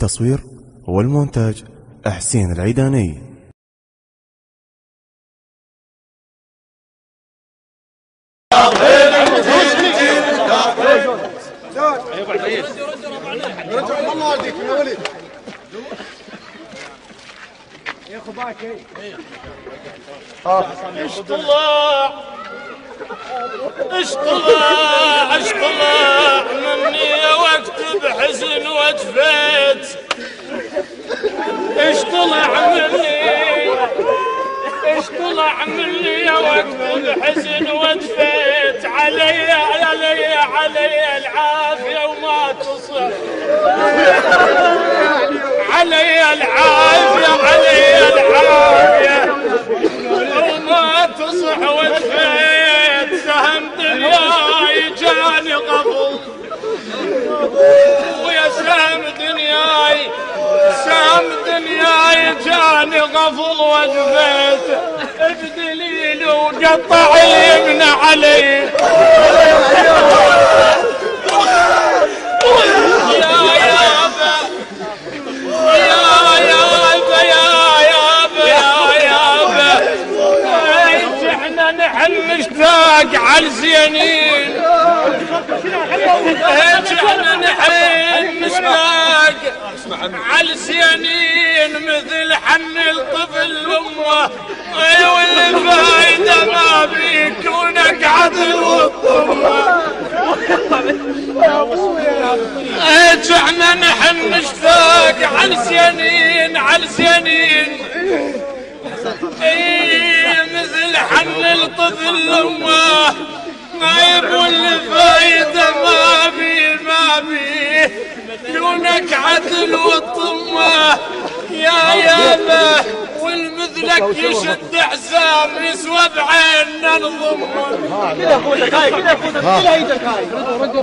التصوير والمونتاج حسين العيداني. اشطلع مني واكتب حزن واتفيت، اشطلع مني واكتب حزن واتفيت، علي العافية وما تصح، علي العافية وما تصح واتفيت، سهم دنياي جاني غفل، ويا سهم دنياي جاني غفل واتفيت، بدليل وقطع اليمنى علي، نحن مشتاق عالزينين، احنا نحن مشتاق عالزينين، مثل حن الطفل لامه، والفايدة ما بيكونك عدل والطمه، احنا نحن مشتاق عالزينين، مثل حن الطفل لامه، ما يبغى الفايدة ما بيه دونك عدل والطمه، يا يابا والمثلك يشد حزام يسوى بعيننا نضمه،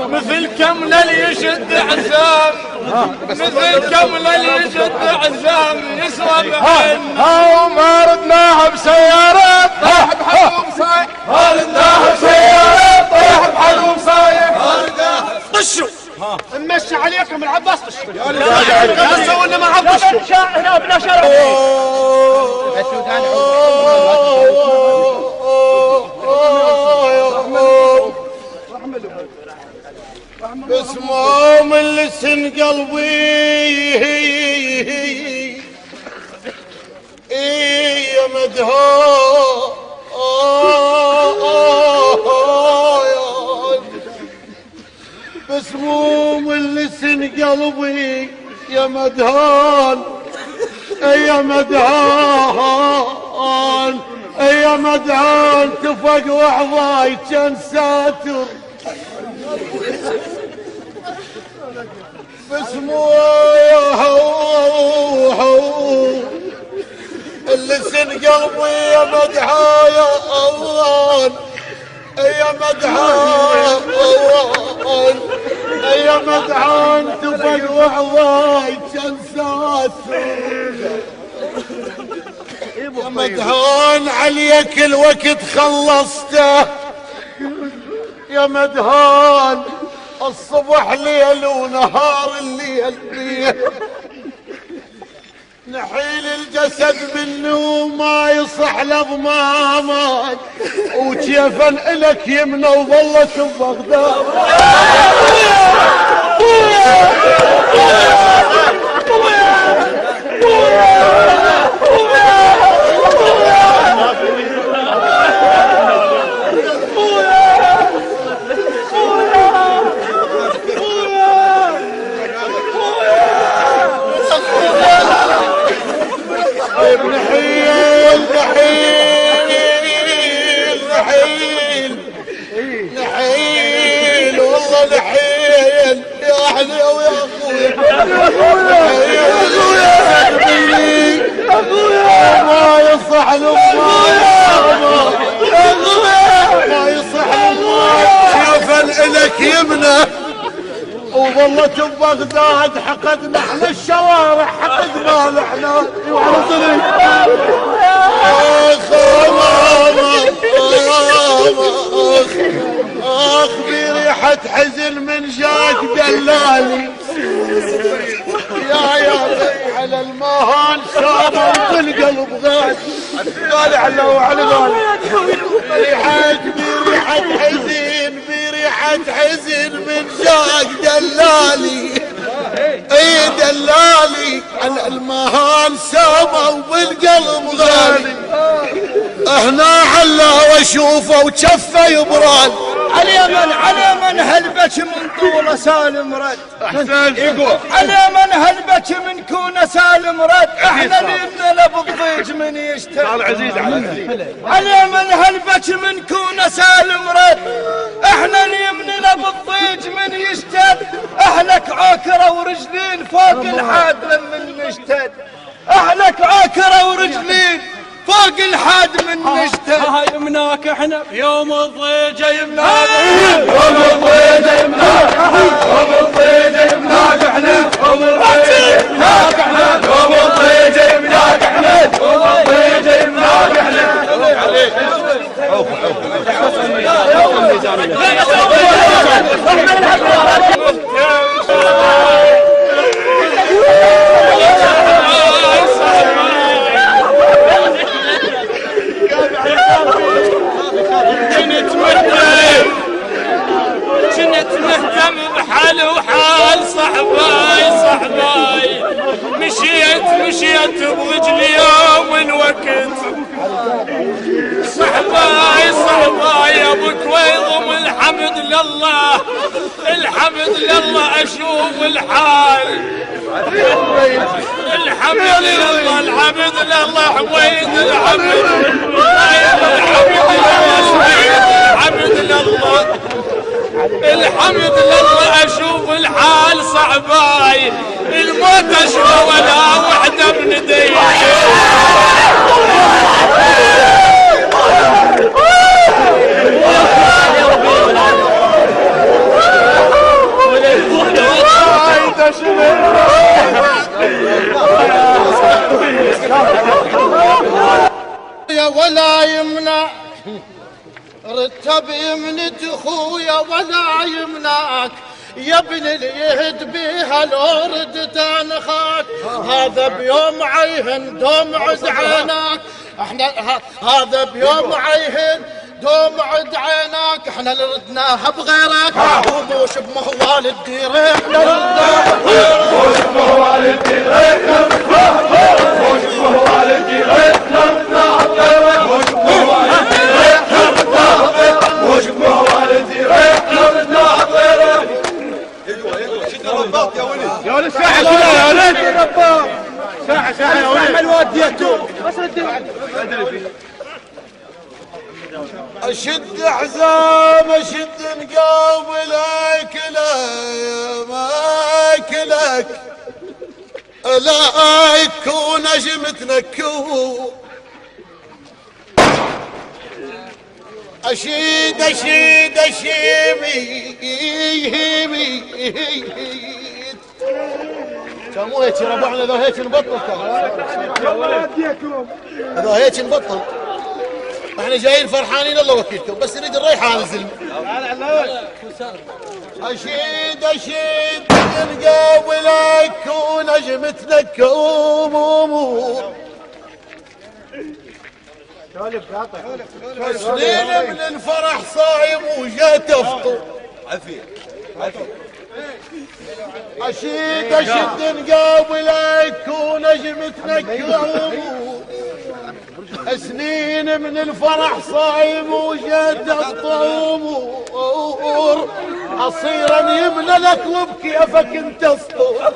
مثل كملة يشد حزام، يسوى بعيننا، وما ردناها بسيارة طيح بحلوم صايح، ما ردناها بسيارة طيح بحلوم صايح، طشوا نمشي عليكم العباس طشوا قصوا ولا ما عبشوا هنا ابنا شرف باسمهم اللي سن قلبي يا مدهون، باسمهم اللي سن قلبي يا مدهون، يا مدهون تفق وحظاي كان ساتر، باسمهم اللي سن قلبي يا مدهون، يا مدهون تفق وحظاي كان ساتر، يا مدهون عليك الوقت خلصته، يا مدهون الصبح ليل ونهار الليل بيه، نحيل الجسد منه وما يصح لضمامك، وكيفا الك يمنى وظلت ببغداد، نحيل والله نحيل يا اهلي ويا اخويا، ما يصح ما يصح كيفا الك يمنى وظلت ببغداد، حقدنا احنا الشوارع حقد مال احنا اخ بريحة حزن من جاك دلالي، يا على المهان سامر بالقلب غالي غالي على وعلى غالي بريحة حزين بريحة حزين من جاك دلالي اي دلالي على المهان سامر بالقلب غالي هنا حلا واشوفه وشفه يبرال على من هلبك من طوله سالم رد على من هلبك من كونه سالم رد احنا اللي بالضيج من يشتغل على من هلبك من كونه سالم رد احنا اللي بالضيج من يشتد اهلك عاكره ورجلين فوق الحاد من نشتد اهلك عاكره ورجلين فوق الحاد من نشتد يمناك احنا يوم الضيجه يمناك يوم الضيجه يمناك يوم الضيجه يمناك احنا يوم الضيجه يمناك احنا يوم الضيجه يمناك احنا يوم الضيجه يمناك احنا كنت مهتم بحال وحال صحباي مشيت برجلي يوم الوقت صحباي ابو كويضم الحمد لله اشوف الحال الحمد لله حميد الحمد لله اشوف الحال صعباي الموت اشوف ولا وحده من دي يا ولا يمنع رتب يمنت اخويا ولا يمنعك يا ابن اليهد بيها لو ردت انخاك هذا بيوم عيهن دوم عد عيناك احنا هذا بيوم عيهن دوم عد عيناك احنا اللي ردناها بغيرك وموش بمهوال الدير احنا ردناها موش بمهوال الدير موش بمهوال الدير موش بمهوال الدير موش بمهوال الدير يا ولد ساحة يا ولد ساحة يا ولد الواد ديتو اشد حزام اشد نقابلك ما اكلك لا يكون نجمتك اشيد هيمي كان مو هيك ربعنا اذا هيك نبطل اذا هيك نبطل احنا جايين فرحانين الله وكيلكم بس نريد الريحان الزلمه اشيد نقابلك ونجمتك امور سنين من الفرح صايم وجات افطر اشد نقابلك ونجمتك امور سنين من الفرح صايم وجد الطمور اصيرا يملى لك وبكيفك انت اسطور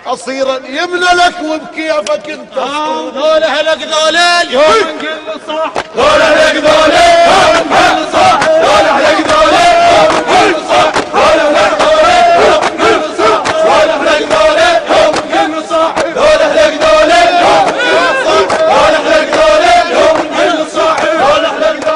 اصيرا يملى لك وبكيفك انت اسطور ذولا هلك ذولين يوم نقل صح ذولا هلك ذولين يوم نقل صح